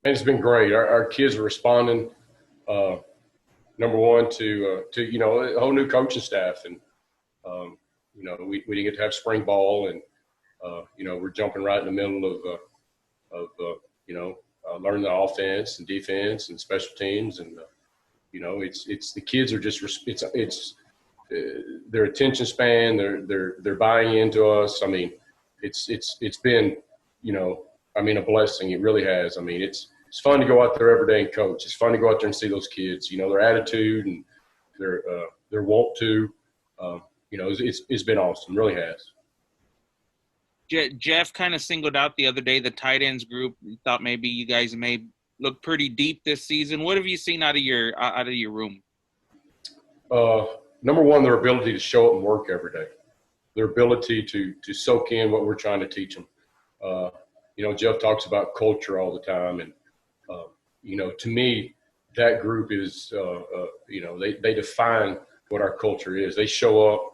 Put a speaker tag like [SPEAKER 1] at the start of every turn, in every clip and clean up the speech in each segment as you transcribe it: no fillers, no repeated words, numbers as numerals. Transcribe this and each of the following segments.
[SPEAKER 1] And it's been great. Our kids are responding. Uh, Number one to a whole new coaching staff, and we didn't get to have spring ball, and we're jumping right in the middle of learning the offense and defense and special teams, and it's the kids are just it's their attention span, they're buying into us. I mean, it's been a blessing. It really has. I mean, it's fun to go out there every day and coach. It's fun to go out there and see those kids. Their attitude and their want to. It's been awesome. It really has.
[SPEAKER 2] Jeff kind of singled out the other day the tight ends group. Thought maybe you guys may look pretty deep this season. What have you seen out of your room?
[SPEAKER 1] Number one, their ability to show up and work every day. Their ability to soak in what we're trying to teach them. Jeff talks about culture all the time, and to me, that group is they define what our culture is. They show up,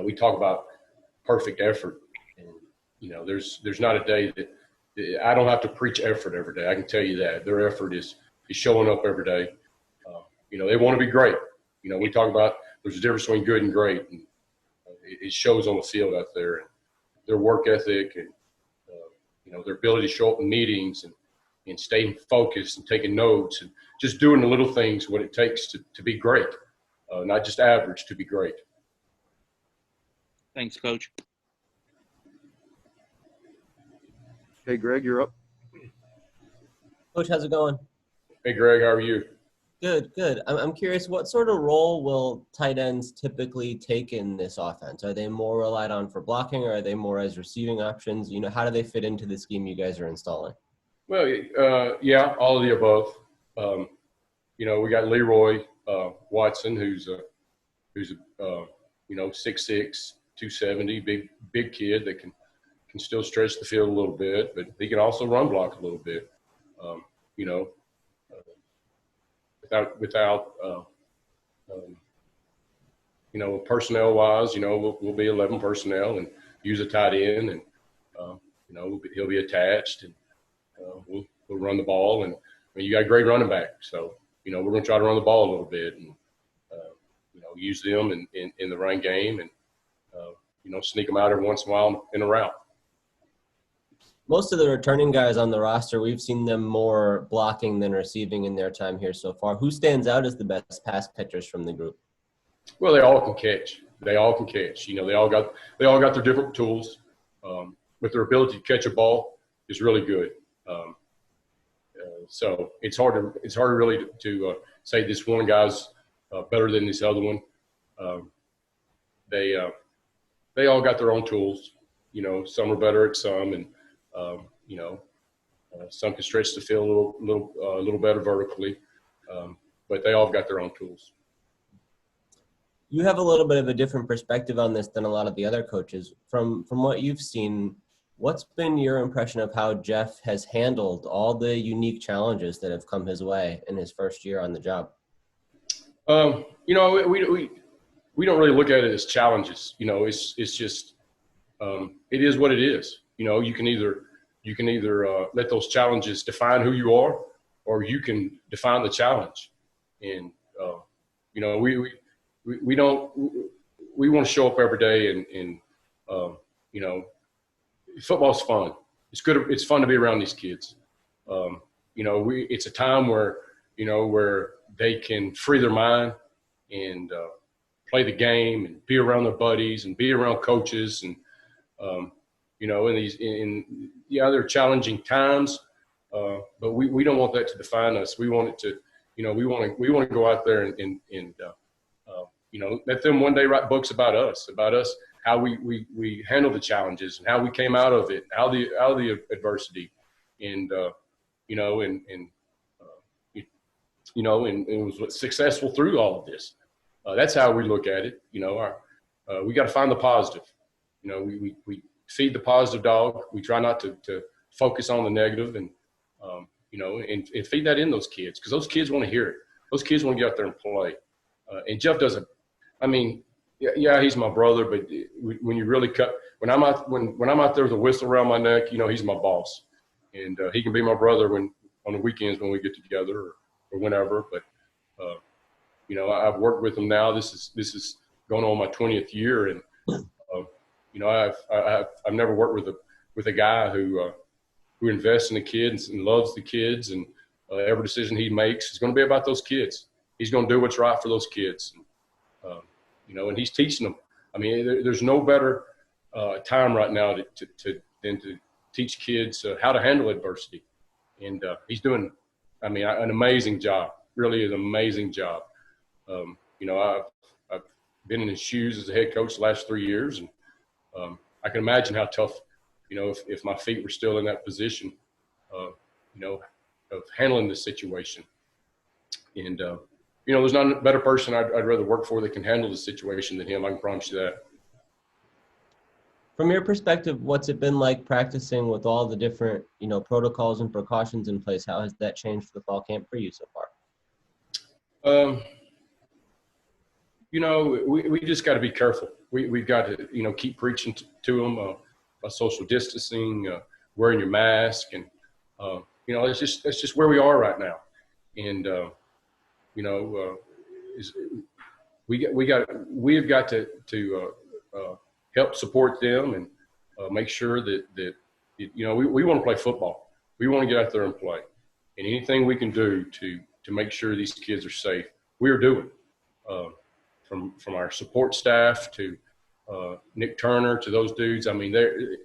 [SPEAKER 1] we talk about perfect effort, and there's not a day that I don't have to preach effort every day. I can tell you that their effort is showing up every day. They want to be great. We talk about there's a difference between good and great, and it shows on the field out there. And their work ethic and their ability to show up in meetings and staying focused and taking notes and just doing the little things, what it takes to be great, not just average, to be great.
[SPEAKER 2] Thanks, Coach.
[SPEAKER 3] Hey, Greg, you're up.
[SPEAKER 4] Coach, how's it going?
[SPEAKER 1] Hey, Greg, how are you?
[SPEAKER 4] Good. I'm curious, what sort of role will tight ends typically take in this offense? Are they more relied on for blocking, or are they more as receiving options? How do they fit into the scheme you guys are installing?
[SPEAKER 1] Well, yeah, all of the above. We got Leroy Watson, who's 6'6", 270, big kid that can still stretch the field a little bit, but he can also run block a little bit. Without personnel wise, we'll be 11 personnel and use a tight end, and he'll be attached, and we'll run the ball. And you got a great running back, so we're going to try to run the ball a little bit and use them in the run game, and sneak them out every once in a while in a route.
[SPEAKER 4] Most of the returning guys on the roster, we've seen them more blocking than receiving in their time here so far. Who stands out as the best pass catchers from the group?
[SPEAKER 1] Well, they all can catch. They all got their different tools, but their ability to catch a ball is really good. So it's hard to really to say this one guy's better than this other one. They all got their own tools. Some are better at some, and some can stretch the field a little better vertically, but they all got their own tools.
[SPEAKER 4] You have a little bit of a different perspective on this than a lot of the other coaches. From what you've seen, what's been your impression of how Jeff has handled all the unique challenges that have come his way in his first year on the job?
[SPEAKER 1] We don't really look at it as challenges. It's just it is what it is. You can either let those challenges define who you are, or you can define the challenge. And we want to show up every day, and football's fun. It's good. It's fun to be around these kids. It's a time where they can free their mind and play the game and be around their buddies and be around coaches, and they're challenging times, but we don't want that to define us. We want it to, we want to go out there and let them one day write books about us, how we handle the challenges and how we came out of it, out of the adversity, and was successful through all of this. That's how we look at it. We got to find the positive. We feed the positive dog. We try not to focus on the negative, and and feed that in those kids, because those kids want to hear it. Those kids want to get out there and play. And Jeff doesn't. I mean, yeah, he's my brother, but when you really cut when I'm out there with a whistle around my neck, he's my boss, and he can be my brother on the weekends when we get together or whenever. But I've worked with him now. This is going on my 20th year, and I've never worked with a guy who invests in the kids and loves the kids, and every decision he makes is going to be about those kids. He's going to do what's right for those kids, and he's teaching them. I mean, there's no better time right now than to teach kids how to handle adversity, and he's doing, an amazing job. Really, an amazing job. I've been in his shoes as a head coach the last 3 years, and I can imagine how tough, if my feet were still in that position, of handling this situation. And there's not a better person I'd rather work for that can handle the situation than him. I can promise you that.
[SPEAKER 4] From your perspective, what's it been like practicing with all the different, protocols and precautions in place? How has that changed the fall camp for you so far?
[SPEAKER 1] We just got to be careful. We've got to, keep preaching to them about social distancing, wearing your mask, and that's just where we are right now. And we've got to help support them and make sure that we want to play football. We want to get out there and play, and anything we can do to make sure these kids are safe, we are doing. From our support staff to Nick Turner to those dudes. I mean, the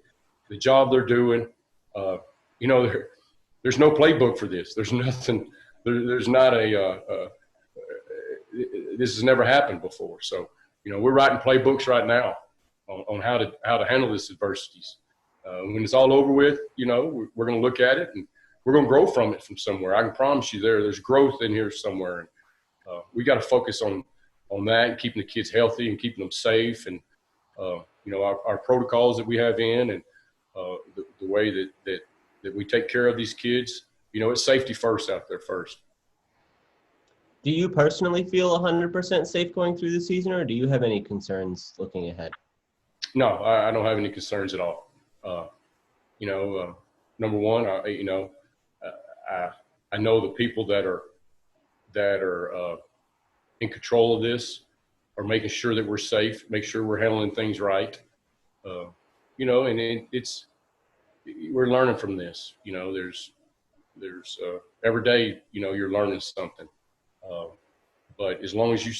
[SPEAKER 1] job they're doing. There's no playbook for this. There's nothing. There's not this has never happened before. So we're writing playbooks right now on how to handle this adversities. When it's all over with, we're going to look at it and we're going to grow from it from somewhere. I can promise you there's growth in here somewhere. And we got to focus on that and keeping the kids healthy and keeping them safe. And, our protocols that we have in and the way that we take care of these kids, it's safety first out there first.
[SPEAKER 4] Do you personally feel 100% safe going through the season, or do you have any concerns looking ahead?
[SPEAKER 1] No, I don't have any concerns at all. Number one, I know the people that are in control of this are making sure that we're safe, make sure we're handling things right. And we're learning from this. There's every day, you're learning something. But as long as you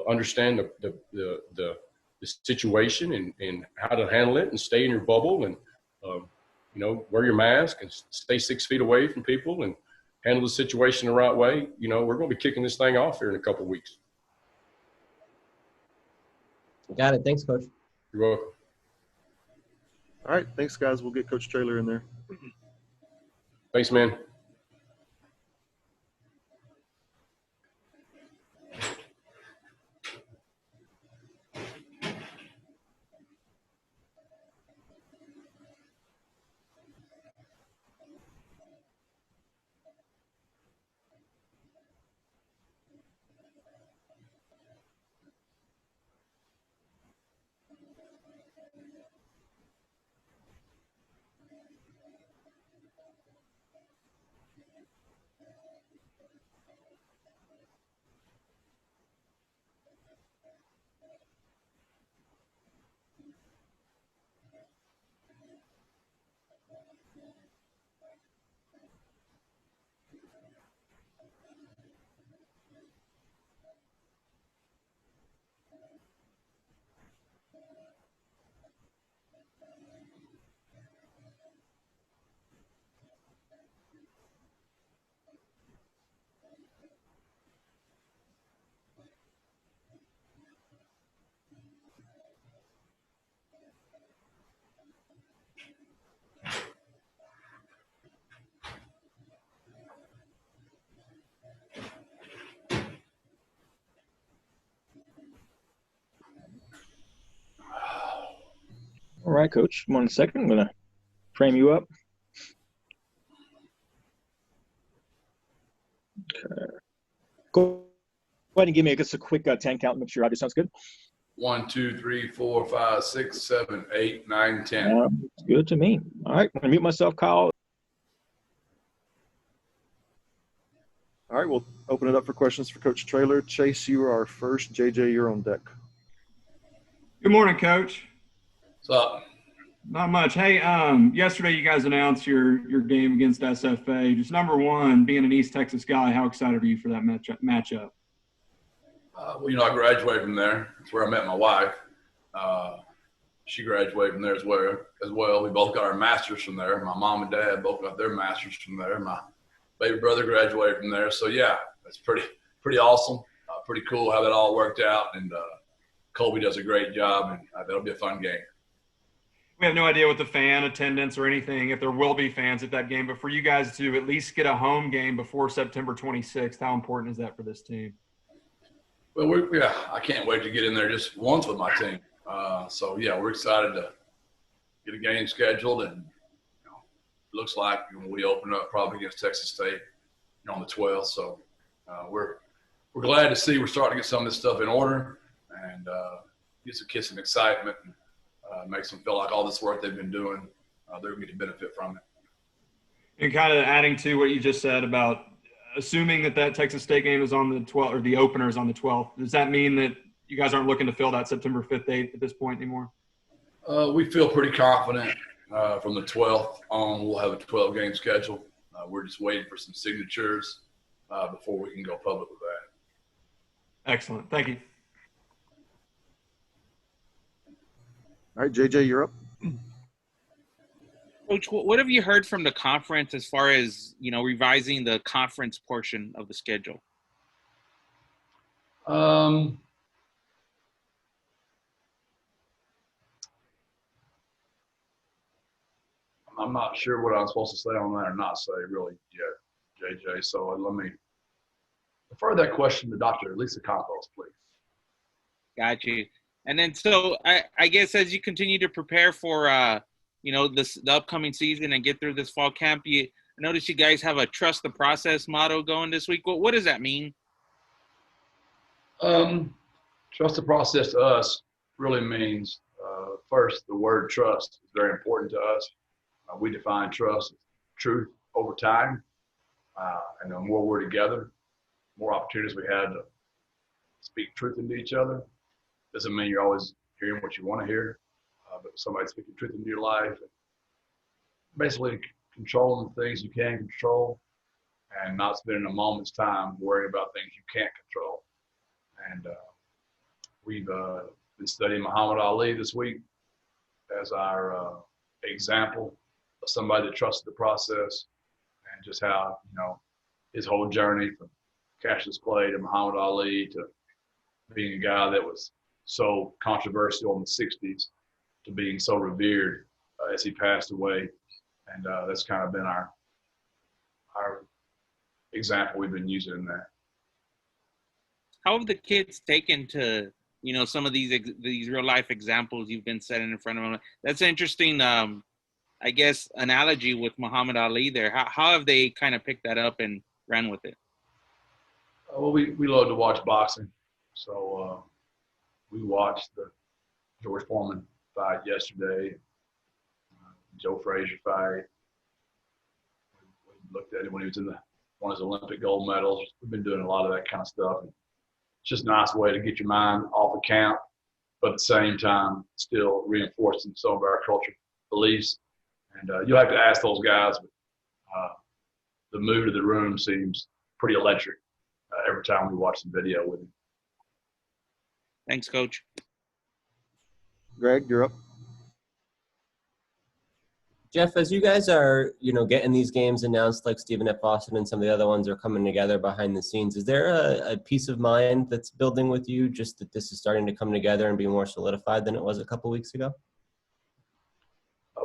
[SPEAKER 1] understand the situation and how to handle it and stay in your bubble and wear your mask and stay 6 feet away from people and handle the situation the right way, we're going to be kicking this thing off here in a couple of weeks.
[SPEAKER 4] Got it. Thanks, Coach.
[SPEAKER 1] You're welcome.
[SPEAKER 3] All right. Thanks, guys. We'll get Coach Traylor in there.
[SPEAKER 1] Thanks, man.
[SPEAKER 5] All right, Coach. 1 second. I'm going to frame you up. Okay. Go ahead and give me just a quick 10 count. Make sure your audio sounds good.
[SPEAKER 6] 1, 2, 3, 4, 5, 6, 7, 8, 9, 10.
[SPEAKER 5] It's good to me. All right, I'm gonna mute myself, Kyle.
[SPEAKER 3] All right, we'll open it up for questions for Coach Traylor. Chase, you are our first. JJ, you're on deck.
[SPEAKER 7] Good morning, Coach.
[SPEAKER 6] What's up?
[SPEAKER 7] Not much. Hey, yesterday you guys announced your game against SFA. Just number one, being an East Texas guy, how excited are you for that matchup?
[SPEAKER 6] Well, I graduated from there. That's where I met my wife. She graduated from there as well. We both got our masters from there. My mom and dad both got their masters from there. My baby brother graduated from there. So yeah, that's pretty awesome. Pretty cool how that all worked out. And Colby does a great job, and that'll be a fun game.
[SPEAKER 7] We have no idea what the fan attendance or anything, if there will be fans at that game, but for you guys to at least get a home game before September 26th, how important is that for this team?
[SPEAKER 6] Well, I can't wait to get in there just once with my team. So yeah, we're excited to get a game scheduled, and it looks like we open up probably against Texas State on the 12th. So we're glad to see we're starting to get some of this stuff in order, and get some kids some excitement, and makes them feel like all this work they've been doing, they're going to get the benefit from it.
[SPEAKER 7] And kind of adding to what you just said about assuming that Texas State game is on the 12th, or the opener is on the 12th, does that mean that you guys aren't looking to fill that September 5th, 8th at this point anymore?
[SPEAKER 6] We feel pretty confident from the 12th on. We'll have a 12-game schedule. We're just waiting for some signatures before we can go public with that.
[SPEAKER 7] Excellent. Thank you.
[SPEAKER 3] All right, JJ, you're up.
[SPEAKER 2] Coach, what have you heard from the conference as far as, revising the conference portion of the schedule?
[SPEAKER 6] I'm not sure what I'm supposed to say on that or not say really yet, JJ. So let me defer that question to Dr. Lisa Campos, please.
[SPEAKER 2] Got you. And then, so I guess as you continue to prepare for, the upcoming season and get through this fall camp, I notice you guys have a trust the process motto going this week. What does that mean?
[SPEAKER 6] Trust the process to us really means, first, the word trust is very important to us. We define trust as truth over time. And the more we're together, more opportunities we have to speak truth into each other. Doesn't mean you're always hearing what you want to hear, but somebody speaking truth into your life. Basically, controlling the things you can control and not spending a moment's time worrying about things you can't control. And we've been studying Muhammad Ali this week as our example of somebody that trusted the process, and just how, his whole journey from Cassius Clay to Muhammad Ali to being a guy that was so controversial in the 60s to being so revered as he passed away. And that's kind of been our example we've been using in that.
[SPEAKER 2] How have the kids taken to, some of these real life examples you've been setting in front of them? That's an interesting, I guess, analogy with Muhammad Ali there. How have they kind of picked that up and ran with it?
[SPEAKER 6] Well, we love to watch boxing. So we watched the George Foreman fight yesterday, Joe Frazier fight. We looked at him when he was won his Olympic gold medals. We've been doing a lot of that kind of stuff. It's just a nice way to get your mind off the camp, but at the same time, still reinforcing some of our culture beliefs. And you'll have to ask those guys, but the mood of the room seems pretty electric every time we watch the video with him.
[SPEAKER 2] Thanks, Coach.
[SPEAKER 3] Greg, you're up.
[SPEAKER 4] Jeff, as you guys are, getting these games announced, like Stephen F. Austin and some of the other ones are coming together behind the scenes, is there a peace of mind that's building with you, just that this is starting to come together and be more solidified than it was a couple weeks ago?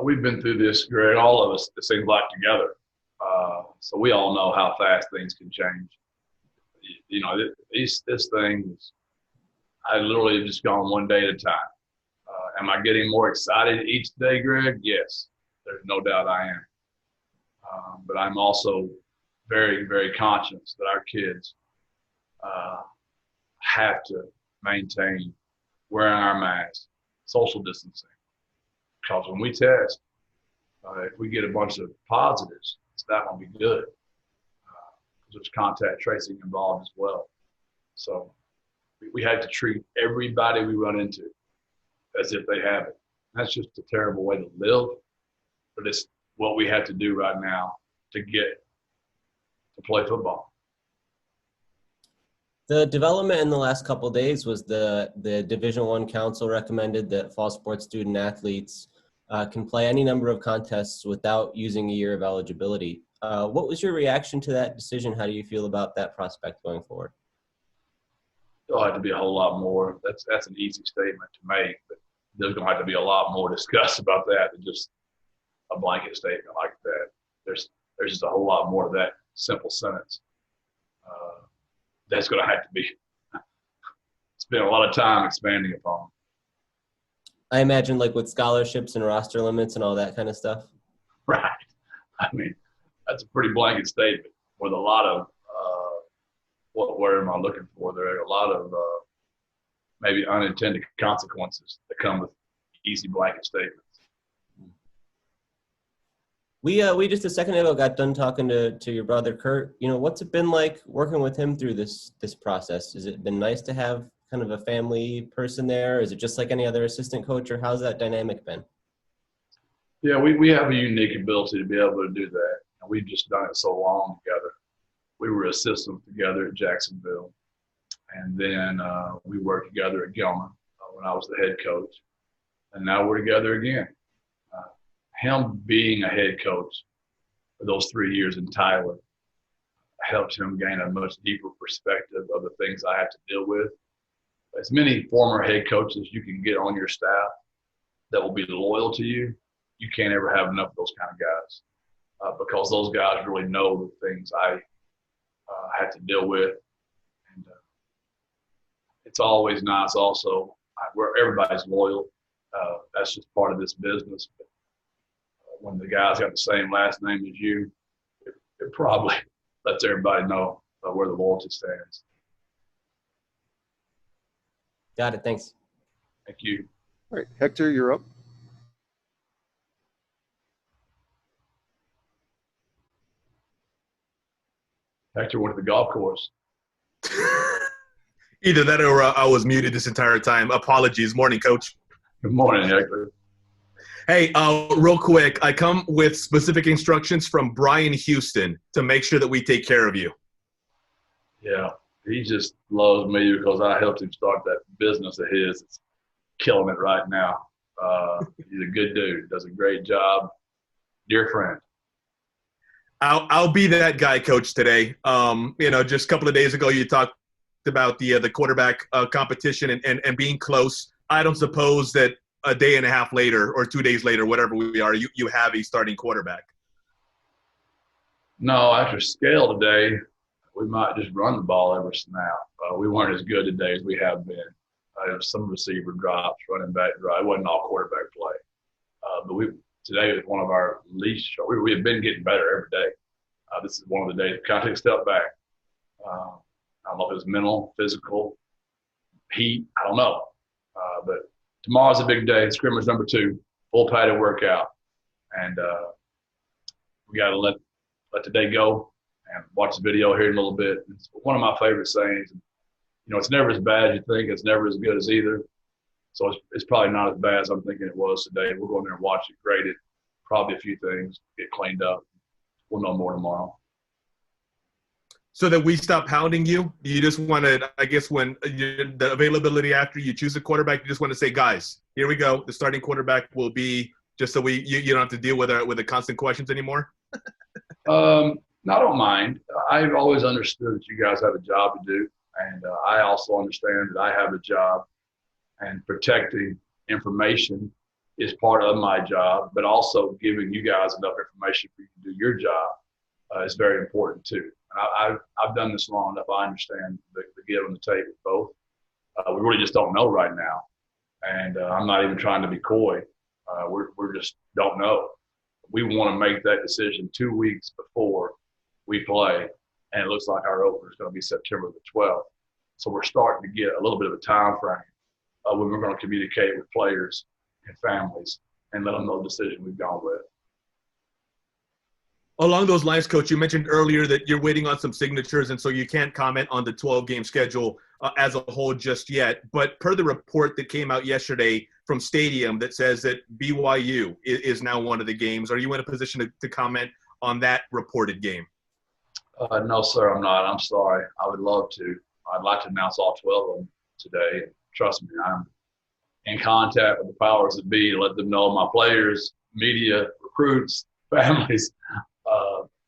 [SPEAKER 6] We've been through this, Greg, all of us, it seems like, together. So we all know how fast things can change. This thing is, I literally have just gone one day at a time. Am I getting more excited each day, Greg? Yes, there's no doubt I am. But I'm also very, very conscious that our kids have to maintain wearing our masks, social distancing. Because when we test, if we get a bunch of positives, it's not going to be good. There's contact tracing involved as well. So we had to treat everybody we run into as if they have it. That's just a terrible way to live, but it's what we have to do right now to get to play football.
[SPEAKER 4] The development in the last couple of days was the Division I Council recommended that fall sports student athletes can play any number of contests without using a year of eligibility. What was your reaction to that decision? How do you feel about that prospect going forward?
[SPEAKER 6] There'll have to be a whole lot more. That's an easy statement to make, but there's going to have to be a lot more discussed about that than just a blanket statement like that. There's just a whole lot more to that simple sentence. That's going to have to be spend a lot of time expanding upon.
[SPEAKER 4] I imagine like with scholarships and roster limits and all that kind of stuff.
[SPEAKER 6] Right. I mean, that's a pretty blanket statement with a lot of what word am I looking for? There are a lot of maybe unintended consequences that come with easy blanket statements.
[SPEAKER 4] We just a second ago got done talking to your brother Kurt. You know, what's it been like working with him through this process? Has it been nice to have kind of a family person there? Is it just like any other assistant coach, or how's that dynamic been?
[SPEAKER 6] Yeah, we have a unique ability to be able to do that. And we've just done it so long together. We were assistants together at Jacksonville. And then we worked together at Gilman when I was the head coach. And now we're together again. Him being a head coach for those 3 years in Tyler helped him gain a much deeper perspective of the things I have to deal with. As many former head coaches you can get on your staff that will be loyal to you, you can't ever have enough of those kind of guys because those guys really know the things I had to deal with. And it's always nice also where everybody's loyal. That's just part of this business. But when the guy's got the same last name as you, it probably lets everybody know where the loyalty stands.
[SPEAKER 4] Got it. Thanks.
[SPEAKER 6] Thank you.
[SPEAKER 3] All right, Hector, you're up.
[SPEAKER 6] Hector went to the golf course.
[SPEAKER 8] Either that or I was muted this entire time. Apologies. Morning, Coach.
[SPEAKER 6] Good morning, Hector.
[SPEAKER 8] Hey, real quick, I come with specific instructions from Brian Houston to make sure that we take care of you.
[SPEAKER 6] Yeah, he just loves me because I helped him start that business of his. It's killing it right now. He's a good dude, does a great job. Dear friend.
[SPEAKER 8] I'll be that guy, Coach, today. Just a couple of days ago, you talked about the quarterback competition and being close. I don't suppose that a day and a half later or 2 days later, whatever we are, you have a starting quarterback.
[SPEAKER 6] No, after scale today, we might just run the ball every snap. We weren't as good today as we have been. Some receiver drops, running back drop. It wasn't all quarterback play. But today was one of our least. We have been getting better every day. This is one of the days. Kind of take a step back. I don't know if it's mental, physical, heat. I don't know. But tomorrow's a big day. Scrimmage number 2, full padded workout, and we got to let today go and watch the video here in a little bit. It's one of my favorite sayings. It's never as bad as you think. It's never as good as either. So it's probably not as bad as I'm thinking it was today. We'll go in there and watch it, grade it, probably a few things, get cleaned up. We'll know more tomorrow.
[SPEAKER 8] So that we stop hounding you, you just want to, I guess, when the availability after you choose a quarterback, you just want to say, guys, here we go. The starting quarterback will be, just so you don't have to deal with the constant questions anymore?
[SPEAKER 6] I don't mind. I've always understood that you guys have a job to do, and I also understand that I have a job, and protecting information is part of my job, but also giving you guys enough information for you to do your job is very important too. And I've done this long enough. I understand the give and the take with both. We really just don't know right now, and I'm not even trying to be coy. We're just don't know. We want to make that decision 2 weeks before we play, and it looks like our opener is going to be September the 12th. So we're starting to get a little bit of a time frame when we're going to communicate with players and families and let them know the decision we've gone with.
[SPEAKER 8] Along those lines, Coach, you mentioned earlier that you're waiting on some signatures, and so you can't comment on the 12-game schedule as a whole just yet. But per the report that came out yesterday from Stadium that says that BYU is now one of the games, are you in a position to comment on that reported game?
[SPEAKER 6] No, sir, I'm not. I'm sorry. I would love to. I'd like to announce all 12 of them today. Trust me, I'm in contact with the powers that be to let them know, my players, media, recruits, families.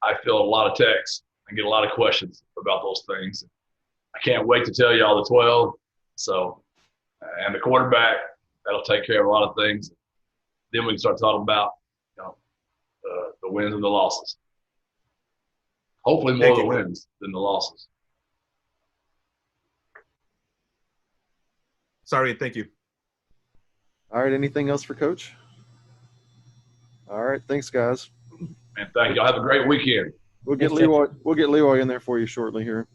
[SPEAKER 6] I feel a lot of texts and get a lot of questions about those things. I can't wait to tell you all the 12. So, and the quarterback, that'll take care of a lot of things. Then we can start talking about, the wins and the losses. Hopefully more of the wins than the losses.
[SPEAKER 8] Sorry, thank you.
[SPEAKER 3] All right, anything else for Coach? All right, thanks, guys.
[SPEAKER 6] And thank you. Have a great weekend.
[SPEAKER 3] We'll get Leroy in there for you shortly here.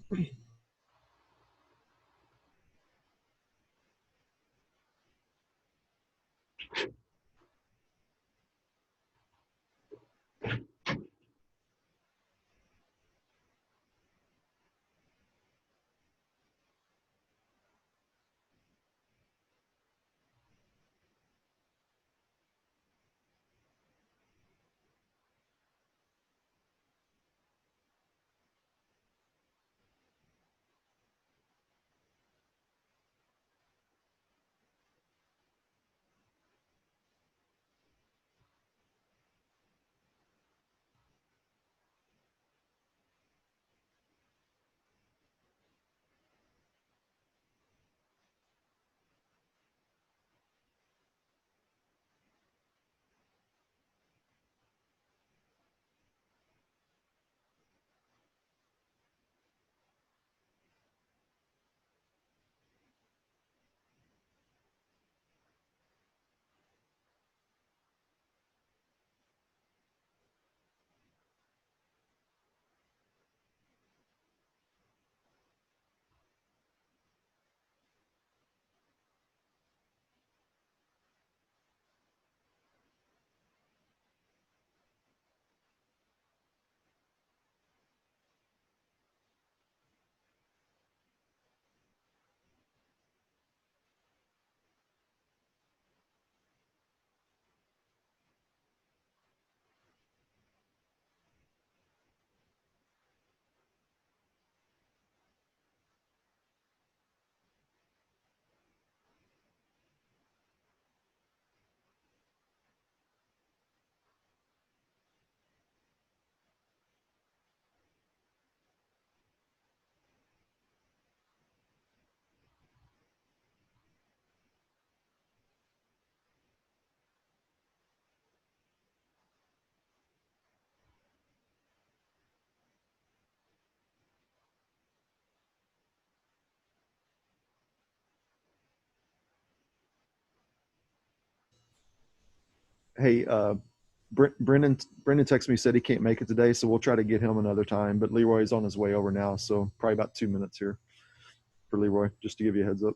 [SPEAKER 3] Hey, Brendan texted me, said he can't make it today, so we'll try to get him another time. But Leroy's on his way over now, so probably about 2 minutes here for Leroy, just to give you a heads up.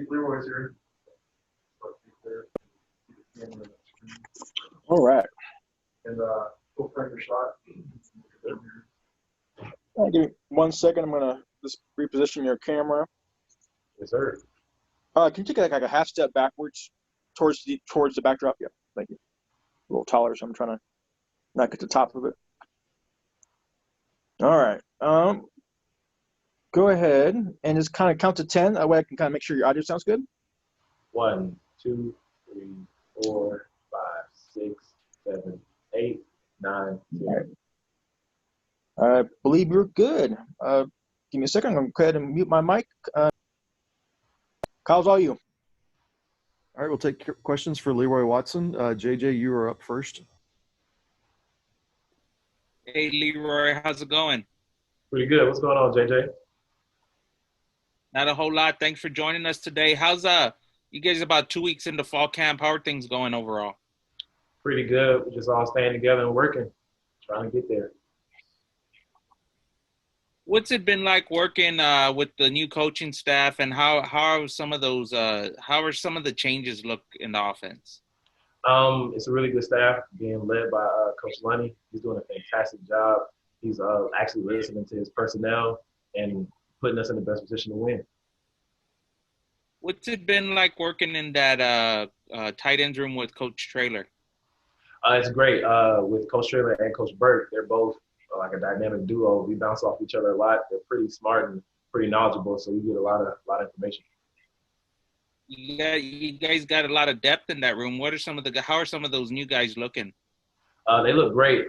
[SPEAKER 6] Leroy's here.
[SPEAKER 5] All right.
[SPEAKER 6] And go frame your shot.
[SPEAKER 5] Give me 1 second. I'm gonna just reposition your camera.
[SPEAKER 6] Yes, sir.
[SPEAKER 5] Can you take like a half step backwards towards the backdrop? Yeah, thank you. A little taller, so I'm trying to not get the top of it. All right. Go ahead and just kind of count to 10. That way I can kind of make sure your audio sounds good.
[SPEAKER 6] 1, 2, 3, 4, 5, 6, 7, 8, 9, 10.
[SPEAKER 5] I believe you're good. Give me a second. I'm going to go ahead and mute my mic. Kyle's all you.
[SPEAKER 3] All right, we'll take questions for Leroy Watson. JJ, you are up first.
[SPEAKER 2] Hey, Leroy, how's it going?
[SPEAKER 6] Pretty good. What's going on, JJ?
[SPEAKER 2] Not a whole lot. Thanks for joining us today. How's you guys about 2 weeks into fall camp? How are things going overall?
[SPEAKER 6] Pretty good. We're just all staying together and working, trying to get there.
[SPEAKER 2] What's it been like working with the new coaching staff, and how are some of those how are some of the changes look in the offense?
[SPEAKER 6] It's a really good staff being led by Coach Lunny. He's doing a fantastic job. He's actually listening to his personnel and putting us in the best position to win.
[SPEAKER 2] What's it been like working in that tight ends room with Coach Traylor?
[SPEAKER 6] It's great with Coach Traylor and Coach Burke. They're both like a dynamic duo. We bounce off each other a lot. They're pretty smart and pretty knowledgeable, so we get a lot of information.
[SPEAKER 2] Yeah, you guys got a lot of depth in that room. How are some of those new guys looking?
[SPEAKER 6] They look great.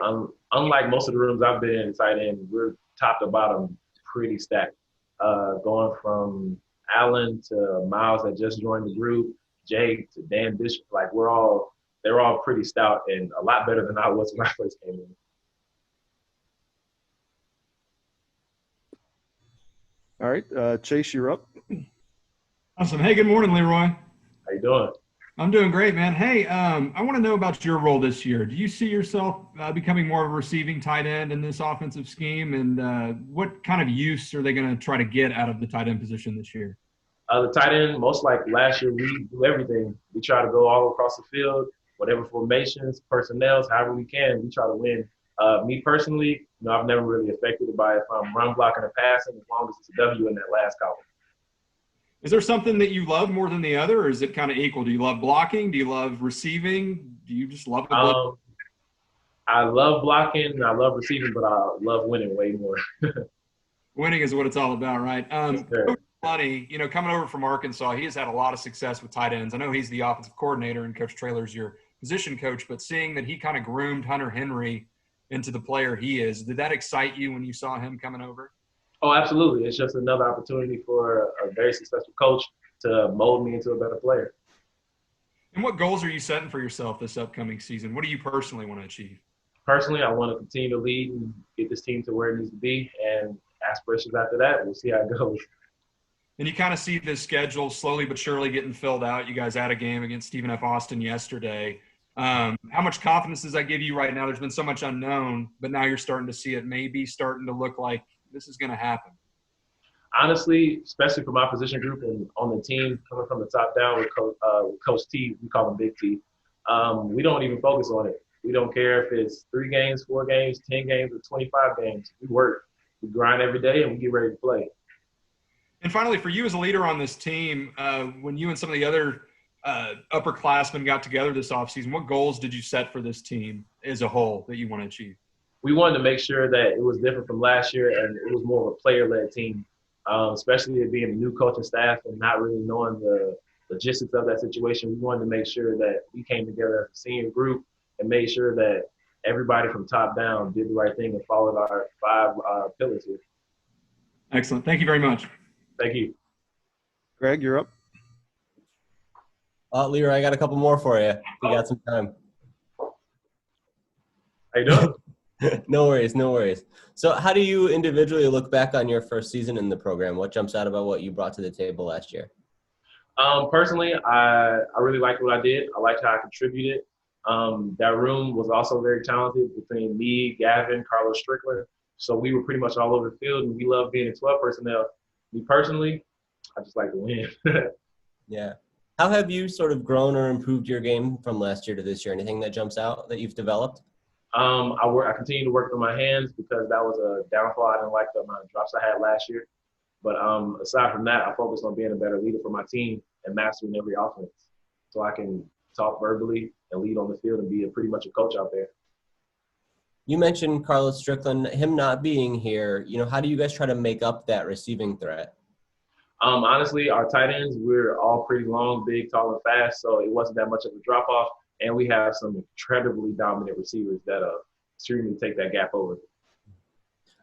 [SPEAKER 6] Unlike most of the rooms I've been in tight end, we're top to bottom pretty stacked. Going from Allen to Miles that just joined the group, Jake to Dan Bishop, like they're all pretty stout and a lot better than I was when I first came in.
[SPEAKER 3] All right, Chase, you're up.
[SPEAKER 7] Awesome. Hey, good morning, Leroy.
[SPEAKER 6] How you doing?
[SPEAKER 7] I'm doing great, man. Hey, I want to know about your role this year. Do you see yourself becoming more of a receiving tight end in this offensive scheme? And what kind of use are they going to try to get out of the tight end position this year?
[SPEAKER 6] The tight end, most like last year, we do everything. We try to go all across the field, whatever formations, personnel, however we can. We try to win. Me personally, I've never really affected by if I'm run blocking or passing, as long as it's a W in that last column.
[SPEAKER 7] Is there something that you love more than the other, or is it kind of equal? Do you love blocking? Do you love receiving? Do you just love it?
[SPEAKER 6] I love blocking. I love receiving, but I love winning way more.
[SPEAKER 7] Winning is what it's all about, right?
[SPEAKER 6] Sure.
[SPEAKER 7] Coach Lunny, coming over from Arkansas, he has had a lot of success with tight ends. I know he's the offensive coordinator and Coach Traylor's your position coach, but seeing that he kind of groomed Hunter Henry into the player he is, did that excite you when you saw him coming over?
[SPEAKER 6] Oh, absolutely. It's just another opportunity for a very successful coach to mold me into a better player.
[SPEAKER 7] And what goals are you setting for yourself this upcoming season? What do you personally want to achieve?
[SPEAKER 6] Personally, I want to continue to lead and get this team to where it needs to be, and aspirations after that, we'll see how it goes.
[SPEAKER 7] And you kind of see the schedule slowly but surely getting filled out. You guys had a game against Stephen F. Austin yesterday. How much confidence does that give you right now? There's been so much unknown, but now you're starting to see it maybe starting to look like this is going to happen.
[SPEAKER 6] Honestly, especially for my position group and on the team, coming from the top down with Coach T, we call him Big T, we don't even focus on it. We don't care if it's 3 games, 4 games, 10 games, or 25 games. We work. We grind every day, and we get ready to play.
[SPEAKER 7] And finally, for you as a leader on this team, when you and some of the other upperclassmen got together this offseason, what goals did you set for this team as a whole that you want to achieve?
[SPEAKER 6] We wanted to make sure that it was different from last year and it was more of a player-led team, especially it being a new coaching staff and not really knowing the logistics of that situation. We wanted to make sure that we came together as a senior group and made sure that everybody from top down did the right thing and followed our 5 pillars here.
[SPEAKER 7] Excellent. Thank you very much.
[SPEAKER 6] Thank you.
[SPEAKER 3] Greg, you're up.
[SPEAKER 4] Leroy, I got a couple more for you. We got some time.
[SPEAKER 6] How you doing?
[SPEAKER 4] No worries. So how do you individually look back on your first season in the program? What jumps out about what you brought to the table last year?
[SPEAKER 6] Personally, I really liked what I did. I liked how I contributed. That room was also very talented between me, Gavin, Carlos Strickler. So we were pretty much all over the field, and we loved being in 12 personnel. Me personally, I just like to win.
[SPEAKER 4] Yeah. How have you sort of grown or improved your game from last year to this year? Anything that jumps out that you've developed?
[SPEAKER 9] I continue to work with my hands because that was a downfall. I didn't like the amount of drops I had last year. But aside from that, I focused on being a better leader for my team and mastering every offense, so I can talk verbally and lead on the field and be pretty much a coach out there.
[SPEAKER 4] You mentioned Carlos Strickland, him not being here. How do you guys try to make up that receiving threat?
[SPEAKER 9] Honestly, our tight ends, we're all pretty long, big, tall, and fast, so it wasn't that much of a drop-off. And we have some incredibly dominant receivers that extremely take that gap over.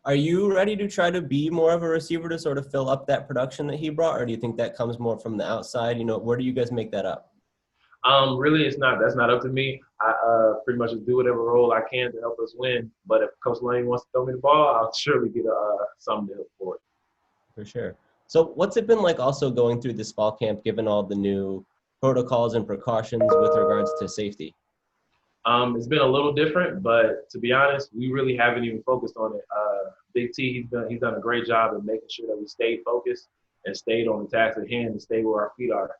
[SPEAKER 4] Are you ready to try to be more of a receiver to sort of fill up that production that he brought, or do you think that comes more from the outside? Where do you guys make that up?
[SPEAKER 9] Really, that's not up to me. I pretty much just do whatever role I can to help us win. But if Coach Lane wants to throw me the ball, I'll surely get something to help for it.
[SPEAKER 4] For sure. So what's it been like also going through this fall camp, given all the new protocols and precautions with regards to safety?
[SPEAKER 9] It's been a little different, but to be honest, we really haven't even focused on it. Big T, he's done a great job of making sure that we stayed focused and stayed on the task at hand and stayed where our feet are.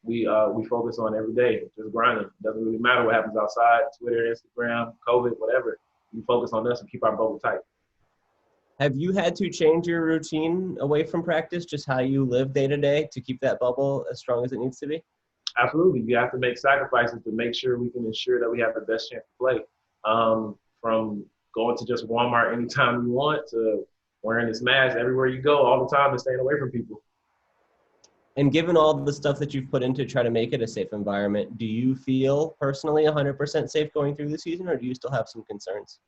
[SPEAKER 9] We focus on every day, just grinding. It doesn't really matter what happens outside, Twitter, Instagram, COVID, whatever. We focus on this and keep our bubble tight.
[SPEAKER 4] Have you had to change your routine away from practice, just how you live day to day to keep that bubble as strong as it needs to be?
[SPEAKER 9] Absolutely. You have to make sacrifices to make sure we can ensure that we have the best chance to play. From going to just Walmart anytime you want to wearing this mask everywhere you go all the time and staying away from people.
[SPEAKER 4] And given all the stuff that you've put in to try to make it a safe environment, do you feel personally 100% safe going through the season, or do you still have some concerns?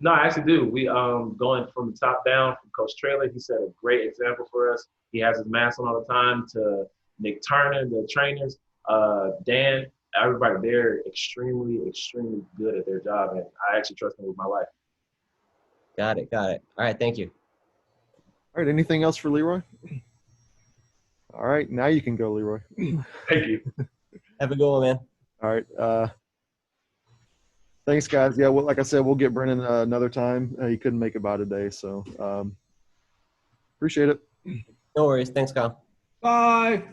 [SPEAKER 9] No, I actually do. We going from the top down from Coach Traylor. He set a great example for us. He has his mask on all the time. To Nick Turner, the trainers, Dan, everybody, they're extremely, extremely good at their job, and I actually trust them with my life.
[SPEAKER 4] Got it. All right, thank you.
[SPEAKER 3] All right, anything else for Leroy? All right, now you can go, Leroy.
[SPEAKER 9] Thank you.
[SPEAKER 4] Have a good one, man.
[SPEAKER 3] All right. Thanks, guys. Yeah, well, like I said, we'll get Brennan another time. He couldn't make it by today, so appreciate it.
[SPEAKER 4] No worries. Thanks, Kyle.
[SPEAKER 7] Bye.